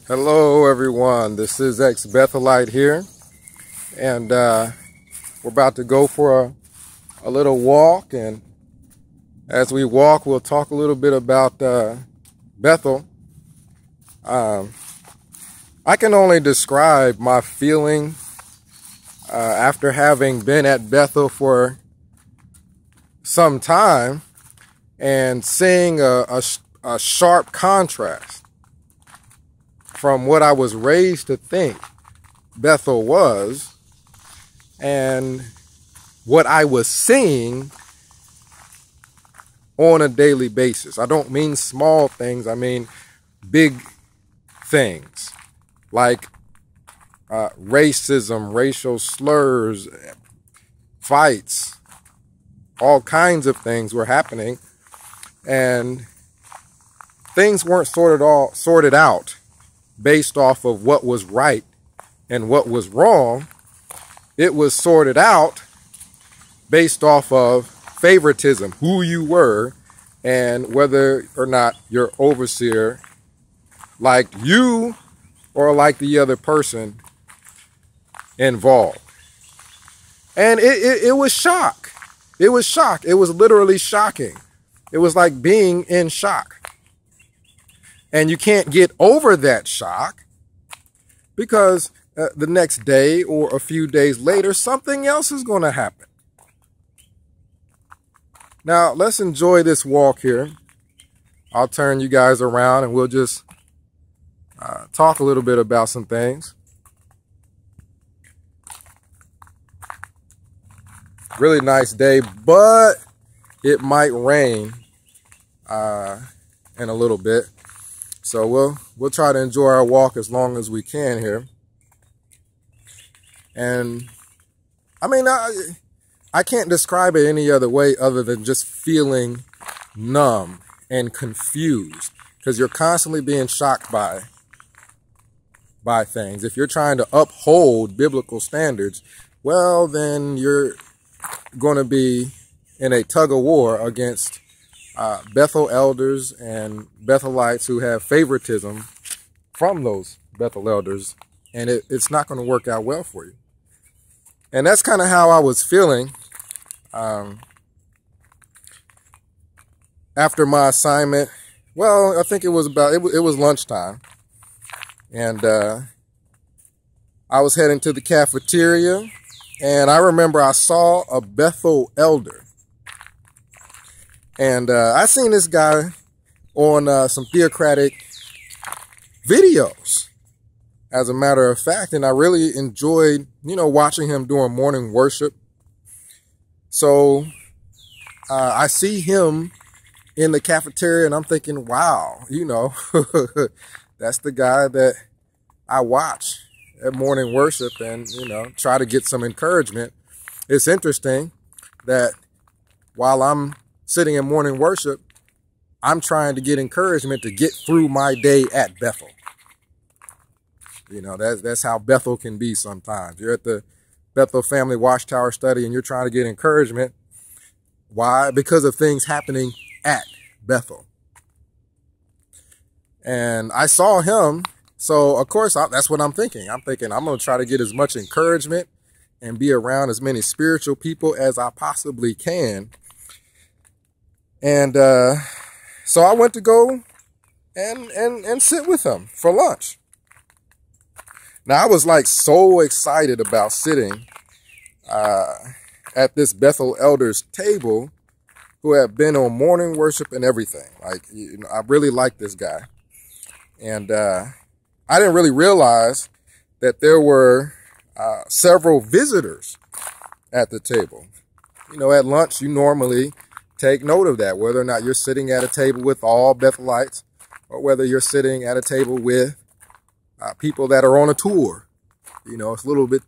Hello everyone, this is ex-Bethelite here, and we're about to go for a little walk, and as we walk we'll talk a little bit about Bethel. I can only describe my feeling after having been at Bethel for some time and seeing a sharp contrast from what I was raised to think Bethel was and what I was seeing on a daily basis. I don't mean small things, I mean big things like racism, racial slurs, fights, all kinds of things were happening, and things weren't sorted out based off of what was right and what was wrong. It was sorted out based off of favoritism, who you were, and whether or not your overseer liked you or liked the other person involved. And it was shock. It was shock. It was literally shocking. It was like being in shock. And you can't get over that shock because the next day or a few days later, something else is going to happen. Now, let's enjoy this walk here. I'll turn you guys around and we'll just talk a little bit about some things. Really nice day, but it might rain in a little bit. So we'll try to enjoy our walk as long as we can here. And I mean, I can't describe it any other way other than just feeling numb and confused, because you're constantly being shocked by things. If you're trying to uphold biblical standards, well, then you're going to be in a tug of war against Bethel elders and Bethelites who have favoritism from those Bethel elders, and it's not going to work out well for you. And that's kind of how I was feeling after my assignment. Well, I think it was lunchtime, and I was heading to the cafeteria, and I remember I saw a Bethel elder. And I seen this guy on some theocratic videos, as a matter of fact, and I really enjoyed, watching him during morning worship. So I see him in the cafeteria, and I'm thinking, wow, that's the guy that I watch at morning worship and, try to get some encouragement. It's interesting that while I'm sitting in morning worship, I'm trying to get encouragement to get through my day at Bethel. That's how Bethel can be sometimes. You're at the Bethel Family Watchtower study and you're trying to get encouragement. Why? Because of things happening at Bethel. And I saw him, so of course that's what I'm thinking. I'm thinking I'm going to try to get as much encouragement and be around as many spiritual people as I possibly can. And so I went to go and sit with him for lunch. Now, I was like so excited about sitting at this Bethel elders table who have been on morning worship and everything. Like, I really like this guy. And I didn't really realize that there were several visitors at the table. At lunch, you normally take note of that, whether or not you're sitting at a table with all Bethelites or whether you're sitting at a table with people that are on a tour. It's a little bit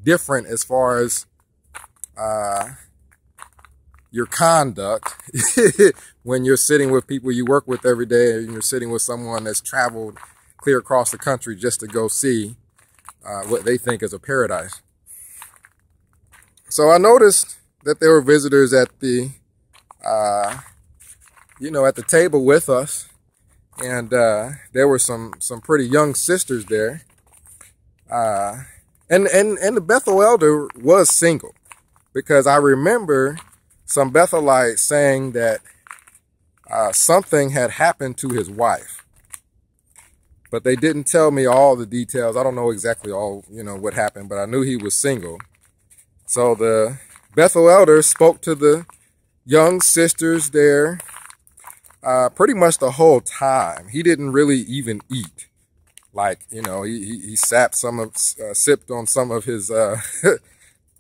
different as far as your conduct when you're sitting with people you work with every day and you're sitting with someone that's traveled clear across the country just to go see what they think is a paradise. So I noticed that there were visitors at the at the table with us, And there were some pretty young sisters there. And the Bethel elder was single, because I remember some Bethelites saying that something had happened to his wife, but they didn't tell me all the details. I don't know exactly all, what happened, but I knew he was single. So the Bethel elder spoke to the young sisters there pretty much the whole time. He didn't really even eat. Like, he sipped on some of his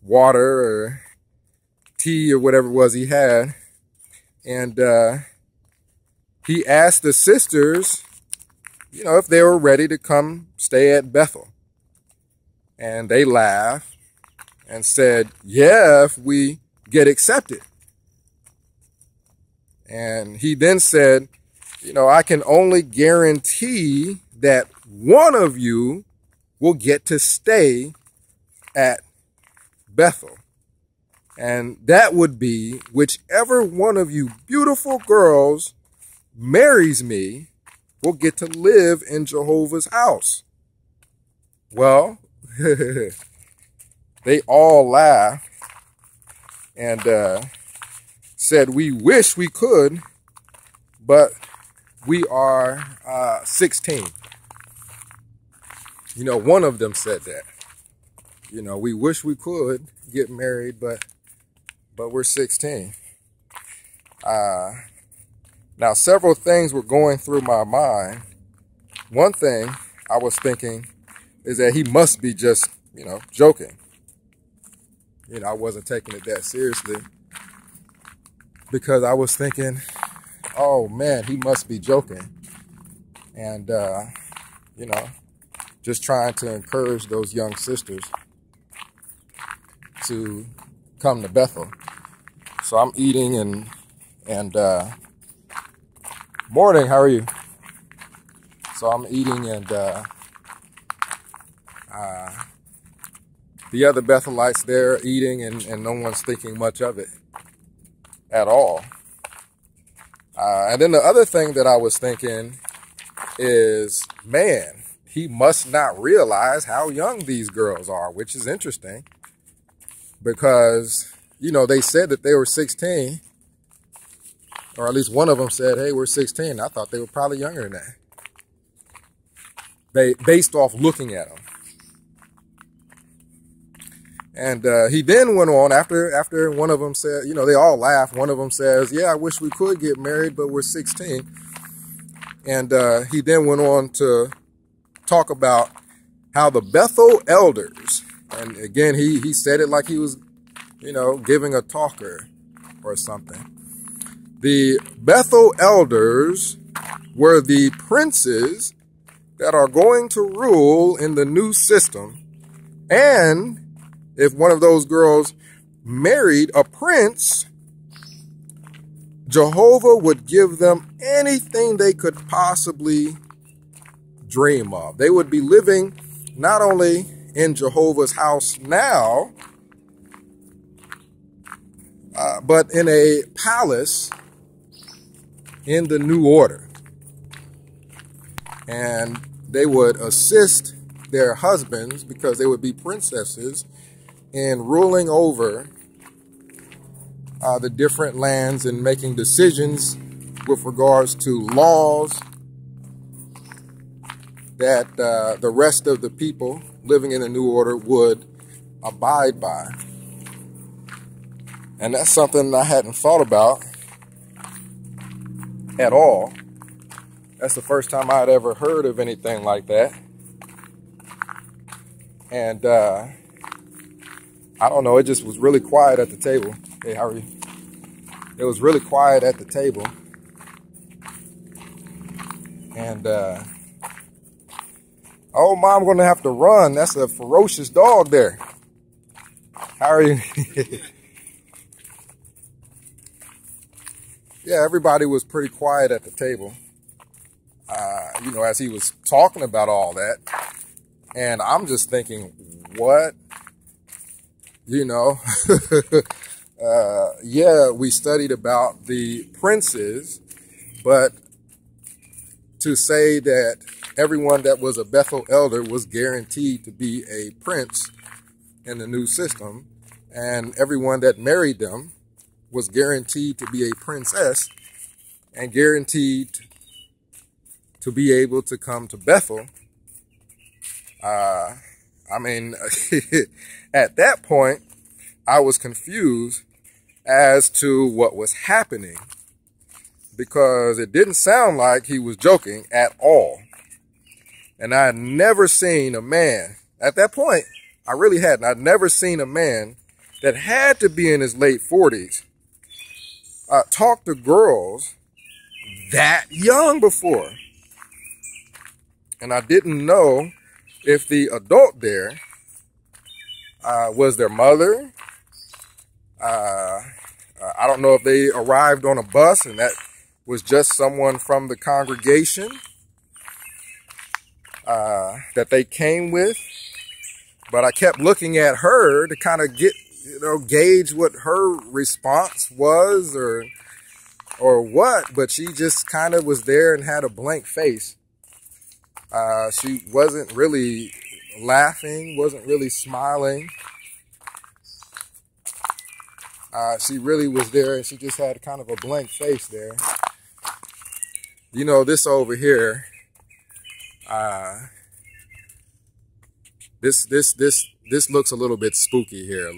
water or tea or whatever it was he had. And he asked the sisters, if they were ready to come stay at Bethel. And they laughed and said, yeah, if we get accepted. And he then said, I can only guarantee that one of you will get to stay at Bethel. And that would be whichever one of you beautiful girls marries me will get to live in Jehovah's house. Well, they all laughed and said, we wish we could, but we are 16. One of them said that. We wish we could get married, but we're 16. Now, several things were going through my mind. One thing I was thinking is that he must be just, joking. I wasn't taking it that seriously, because I was thinking, oh man, he must be joking. And, just trying to encourage those young sisters to come to Bethel. So I'm eating and morning, how are you? So I'm eating and the other Bethelites there eating and no one's thinking much of it at all. And then the other thing that I was thinking is, man, he must not realize how young these girls are, which is interesting because, they said that they were 16, or at least one of them said, hey, we're 16. I thought they were probably younger than that, based off looking at them. And he then went on after one of them said, they all laughed. One of them says, yeah, I wish we could get married, but we're 16. And he then went on to talk about how the Bethel elders, and again, he said it like he was, giving a talker or something. The Bethel elders were the princes that are going to rule in the new system. And if one of those girls married a prince, Jehovah would give them anything they could possibly dream of. They would be living not only in Jehovah's house now, but in a palace in the new order. And they would assist their husbands, because they would be princesses, in ruling over the different lands and making decisions with regards to laws that the rest of the people living in the new order would abide by. And that's something I hadn't thought about at all. That's the first time I had ever heard of anything like that. And I don't know, it just was really quiet at the table. Hey, how are you? It was really quiet at the table. And oh, Mom, I'm going to have to run. That's a ferocious dog there. How are you? Yeah, everybody was pretty quiet at the table, as he was talking about all that. And I'm just thinking, what? Yeah, we studied about the princes, but to say that everyone that was a Bethel elder was guaranteed to be a prince in the new system, and everyone that married them was guaranteed to be a princess and guaranteed to be able to come to Bethel. I mean, at that point, I was confused as to what was happening, because it didn't sound like he was joking at all. And I had never seen a man, at that point, I really hadn't. I'd never seen a man that had to be in his late 40s talk to girls that young before. And I didn't know if the adult there was their mother. I don't know if they arrived on a bus and that was just someone from the congregation that they came with. But I kept looking at her to kind of get, gauge what her response was or what. But she just kind of was there and had a blank face. She wasn't really laughing, wasn't really smiling. She really was there, and she just had kind of a blank face there. This over here, this looks a little bit spooky here.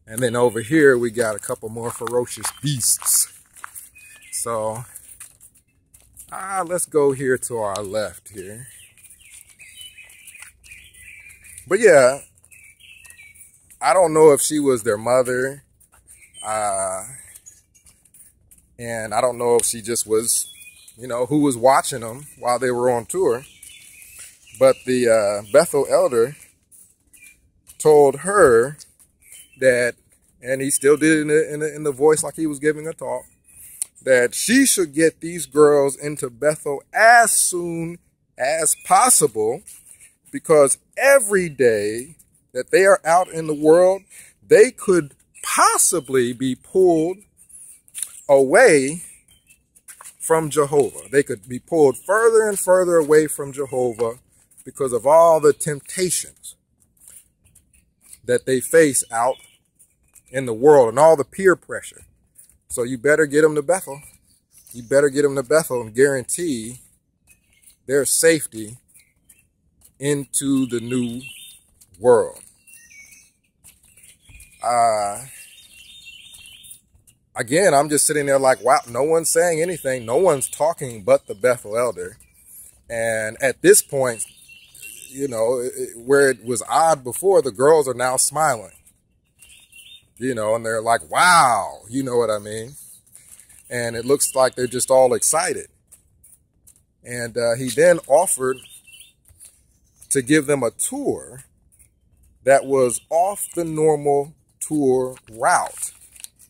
And then over here, we got a couple more ferocious beasts. So, let's go here to our left here. But yeah, I don't know if she was their mother. And I don't know if she just was, who was watching them while they were on tour. But the Bethel elder told her that, and he still did it in the voice like he was giving a talk, that she should get these girls into Bethel as soon as possible, because every day that they are out in the world, they could possibly be pulled away from Jehovah. They could be pulled further and further away from Jehovah because of all the temptations that they face out in the world and all the peer pressure. So you better get them to Bethel. You better get them to Bethel and guarantee their safety into the new world. Again, I'm just sitting there like, wow, no one's saying anything. No one's talking but the Bethel elder. And at this point, where it was odd before, the girls are now smiling. And they're like, wow, you know what I mean? And it looks like they're just all excited. And he then offered to give them a tour that was off the normal tour route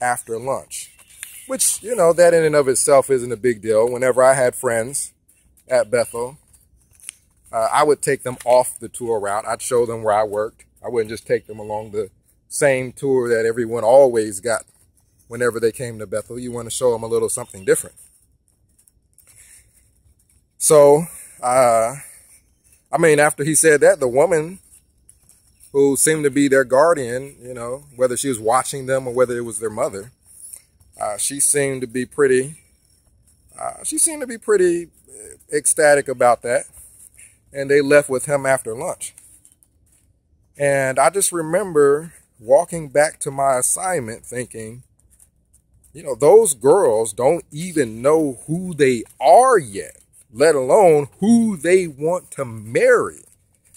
after lunch, which, that in and of itself isn't a big deal. Whenever I had friends at Bethel, I would take them off the tour route. I'd show them where I worked. I wouldn't just take them along the same tour that everyone always got whenever they came to Bethel. You want to show them a little something different. So, after he said that, the woman who seemed to be their guardian, whether she was watching them or whether it was their mother, she seemed to be pretty ecstatic about that. And they left with him after lunch. And I just remember walking back to my assignment thinking, those girls don't even know who they are yet, let alone who they want to marry.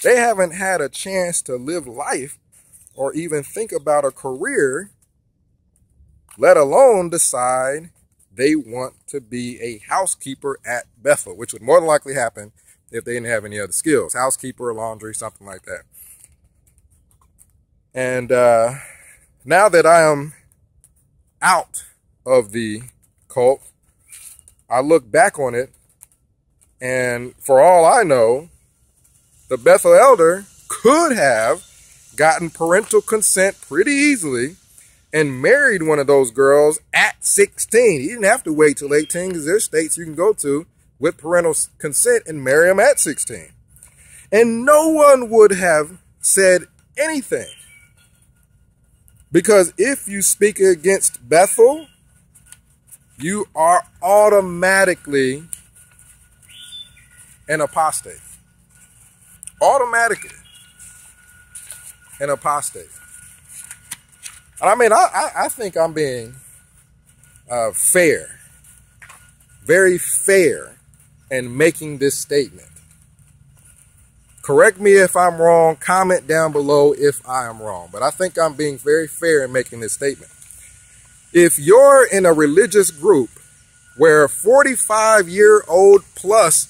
They haven't had a chance to live life or even think about a career, let alone decide they want to be a housekeeper at Bethel, which would more than likely happen if they didn't have any other skills. Housekeeper, laundry, something like that. And now that I am out of the cult, I look back on it, and for all I know, the Bethel elder could have gotten parental consent pretty easily and married one of those girls at 16. He didn't have to wait till 18 because there's states you can go to with parental consent and marry them at 16. And no one would have said anything. Because if you speak against Bethel, you are automatically an apostate. Automatically an apostate. And I mean, I think I'm being fair, very fair in making this statement. Correct me if I'm wrong. Comment down below if I am wrong. But I think I'm being very fair in making this statement. If you're in a religious group where 45-year-old plus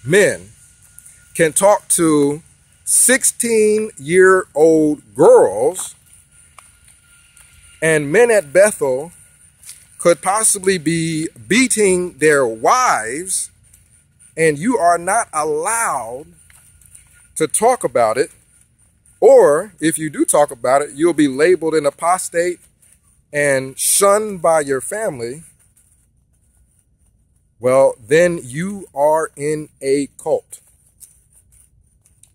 men can talk to 16-year-old girls, and men at Bethel could possibly be beating their wives, and you are not allowed to talk about it, or if you do talk about it, you'll be labeled an apostate and shunned by your family, well, then you are in a cult.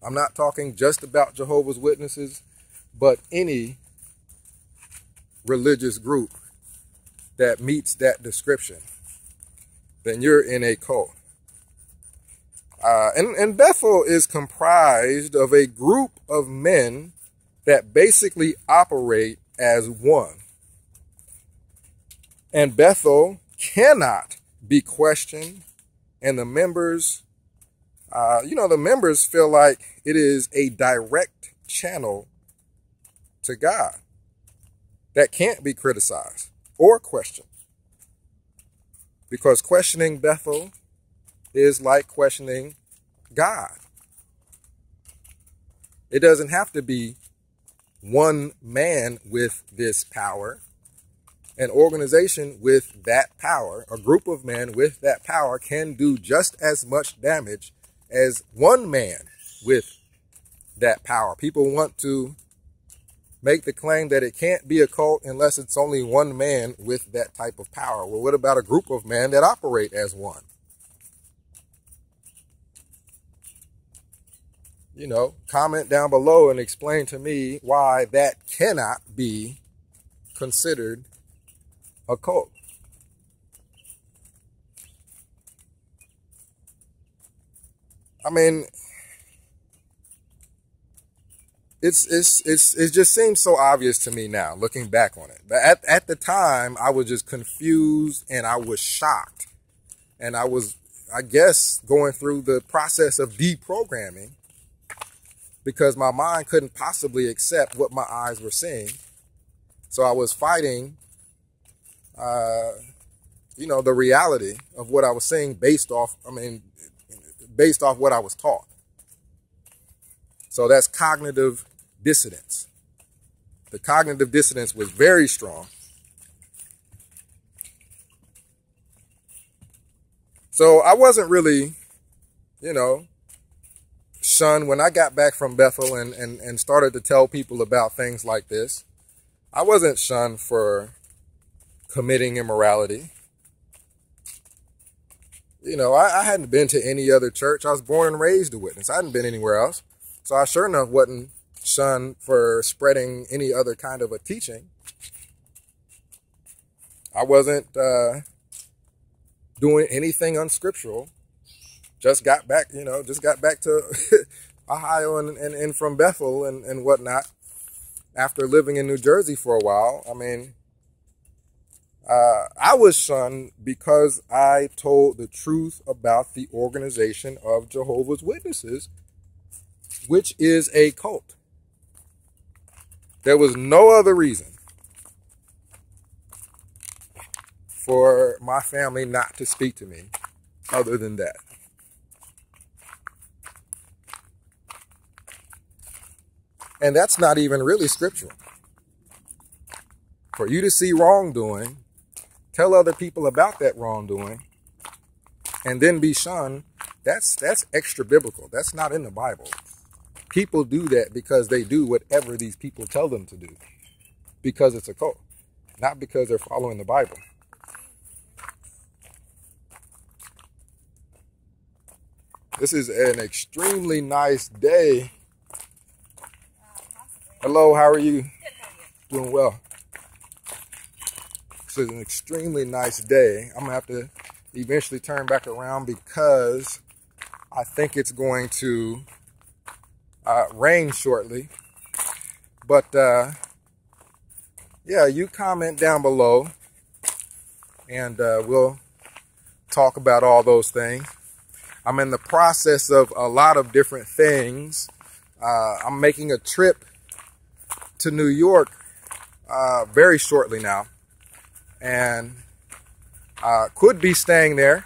I'm not talking just about Jehovah's Witnesses, but any religious group that meets that description, then you're in a cult. And Bethel is comprised of a group of men that basically operate as one. And Bethel cannot be questioned, and the members, the members feel like it is a direct channel to God that can't be criticized or questioned. Because questioning Bethel is like questioning God. It doesn't have to be one man with this power. An organization with that power, a group of men with that power, can do just as much damage as one man with that power. People want to make the claim that it can't be a cult unless it's only one man with that type of power. Well, what about a group of men that operate as one? Comment down below and explain to me why that cannot be considered a cult. I mean, it just seems so obvious to me now, looking back on it. But at the time, I was just confused and I was shocked. And I was, I guess, going through the process of deprogramming because my mind couldn't possibly accept what my eyes were seeing. So I was fighting the reality of what I was saying based off what I was taught. So that's cognitive dissonance. The cognitive dissonance was very strong. So I wasn't really, shunned when I got back from Bethel and started to tell people about things like this. I wasn't shunned for committing immorality. I hadn't been to any other church. I was born and raised a witness. I hadn't been anywhere else. So I sure enough wasn't shunned for spreading any other kind of a teaching. I wasn't doing anything unscriptural. Just got back to Ohio and from Bethel and whatnot after living in New Jersey for a while. I mean, I was shunned because I told the truth about the organization of Jehovah's Witnesses, which is a cult. There was no other reason for my family not to speak to me other than that. And that's not even really scriptural. For you to see wrongdoing, tell other people about that wrongdoing, and then be shunned, that's extra biblical. That's not in the Bible. People do that because they do whatever these people tell them to do. because it's a cult, not because they're following the Bible. This is an extremely nice day. Hello, how are you? Doing well. This is an extremely nice day. I'm gonna have to eventually turn back around because I think it's going to rain shortly. But yeah, you comment down below and we'll talk about all those things. I'm in the process of a lot of different things. I'm making a trip to New York very shortly now, and could be staying there.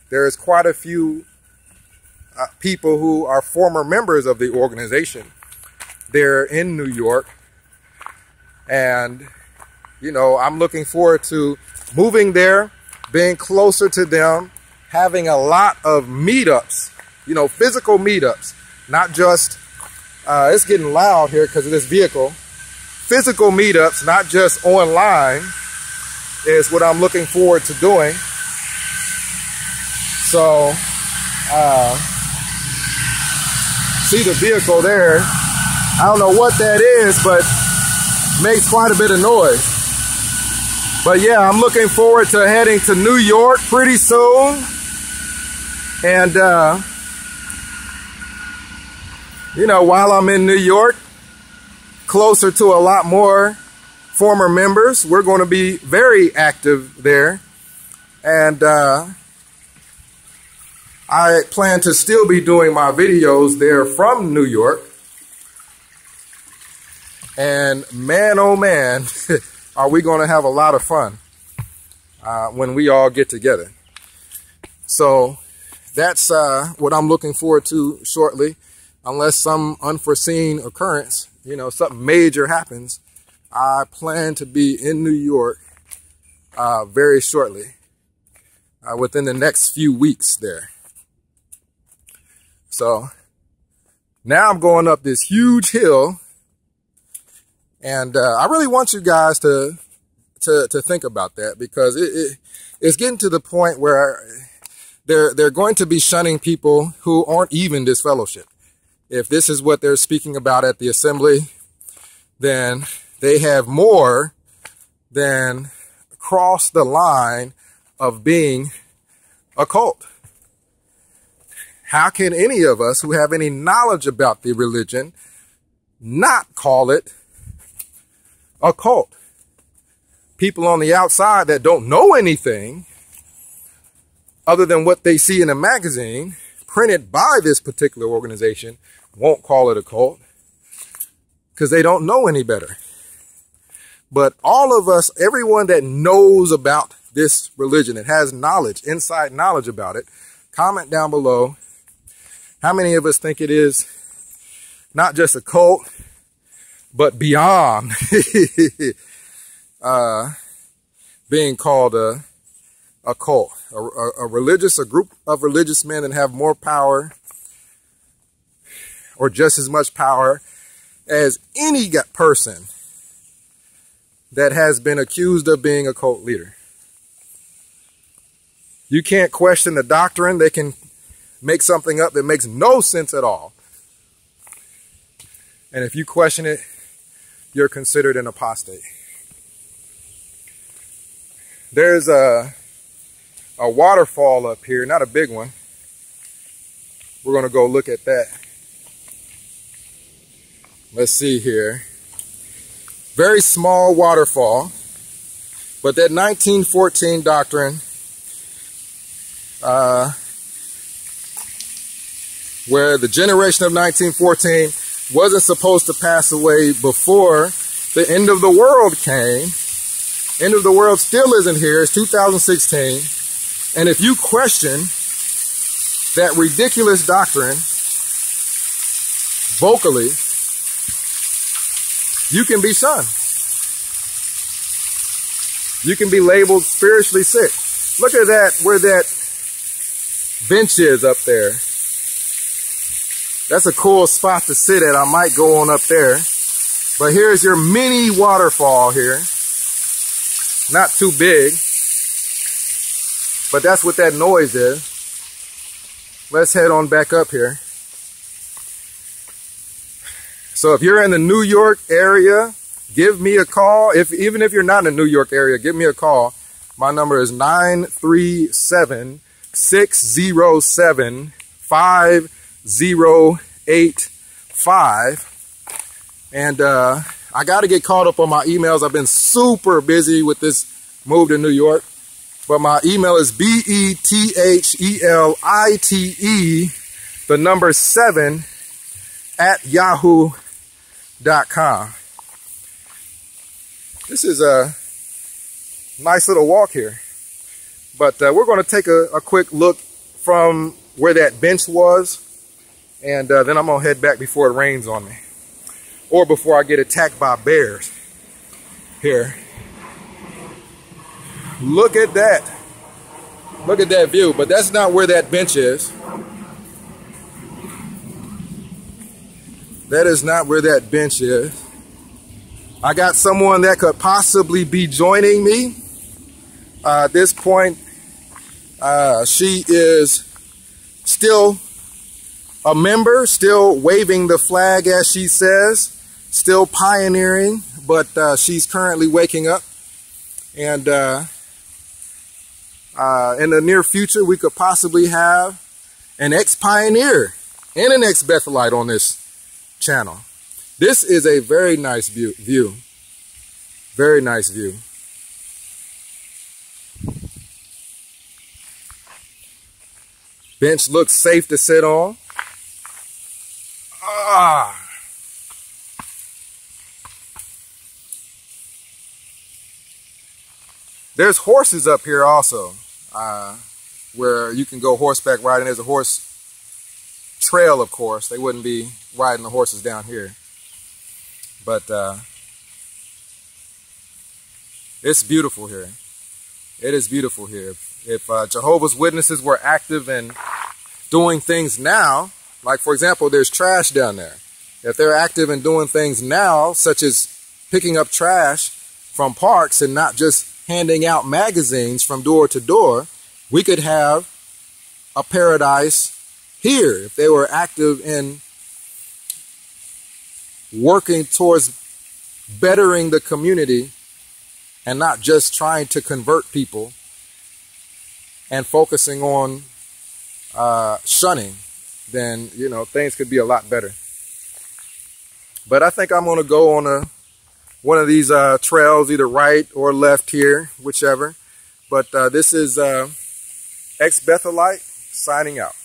There's quite a few people who are former members of the organization. They're in New York, and you know, I'm looking forward to moving there, being closer to them, having a lot of meetups, you know, physical meetups, not just, it's getting loud here because of this vehicle. Physical meetups, not just online, is what I'm looking forward to doing. So, see the vehicle there. I don't know what that is, but makes quite a bit of noise. But yeah, I'm looking forward to heading to New York pretty soon. And, you know, while I'm in New York, closer to a lot more former members, we're going to be very active there. And I plan to still be doing my videos there from New York. And man, oh man, are we going to have a lot of fun when we all get together. So that's what I'm looking forward to shortly. Unless some unforeseen occurrence, you know, something major happens, I plan to be in New York very shortly, within the next few weeks there. So now I'm going up this huge hill. And I really want you guys to think about that, because it's getting to the point where they're going to be shunning people who aren't even disfellowship. If this is what they're speaking about at the assembly, then they have more than crossed the line of being a cult. How can any of us who have any knowledge about the religion not call it a cult? People on the outside that don't know anything other than what they see in a magazine printed by this particular organization won't call it a cult because they don't know any better. But all of us, everyone that knows about this religion and has knowledge, inside knowledge about it, comment down below how many of us think it is not just a cult, but beyond being called a cult, a group of religious men that have more power or just as much power as any person that has been accused of being a cult leader. You can't question the doctrine. They can make something up that makes no sense at all. And if you question it, you're considered an apostate. There's a waterfall up here, not a big one. We're going to go look at that. Let's see here. Very small waterfall, but that 1914 doctrine, where the generation of 1914 wasn't supposed to pass away before the end of the world came. End of the world still isn't here. It's 2016. And if you question that ridiculous doctrine vocally, you can be shunned. You can be labeled spiritually sick. Look at that, where that bench is up there. That's a cool spot to sit at. I might go on up there. But here's your mini waterfall here. Not too big, but that's what that noise is. Let's head on back up here. So if you're in the New York area, give me a call. Even if you're not in the New York area, give me a call. My number is 937-607-5085. And I got to get caught up on my emails. I've been super busy with this move to New York. But my email is BETHELITE7@yahoo.com. This is a nice little walk here. But we're going to take a quick look from where that bench was. And then I'm going to head back before it rains on me. Or before I get attacked by bears. Here. Look at that. Look at that view. But that's not where that bench is. That is not where that bench is. I got someone that could possibly be joining me. At this point, she is still a member, still waving the flag as she says, still pioneering, but she's currently waking up. And in the near future, we could possibly have an ex-pioneer and an ex-Bethelite on this channel. This is a very nice view. Very nice view. Bench looks safe to sit on. There's horses up here also, where you can go horseback riding. There's a horse trail, of course. They wouldn't be riding the horses down here. But it's beautiful here. It is beautiful here. If Jehovah's Witnesses were active in doing things now, like for example, there's trash down there. If they're active in doing things now, such as picking up trash from parks and not just handing out magazines from door to door, we could have a paradise here if they were active in working towards bettering the community and not just trying to convert people and focusing on shunning. Then, you know, things could be a lot better. But I think I'm going to go on one of these trails, either right or left here, whichever. But this is ex-Bethelite signing out.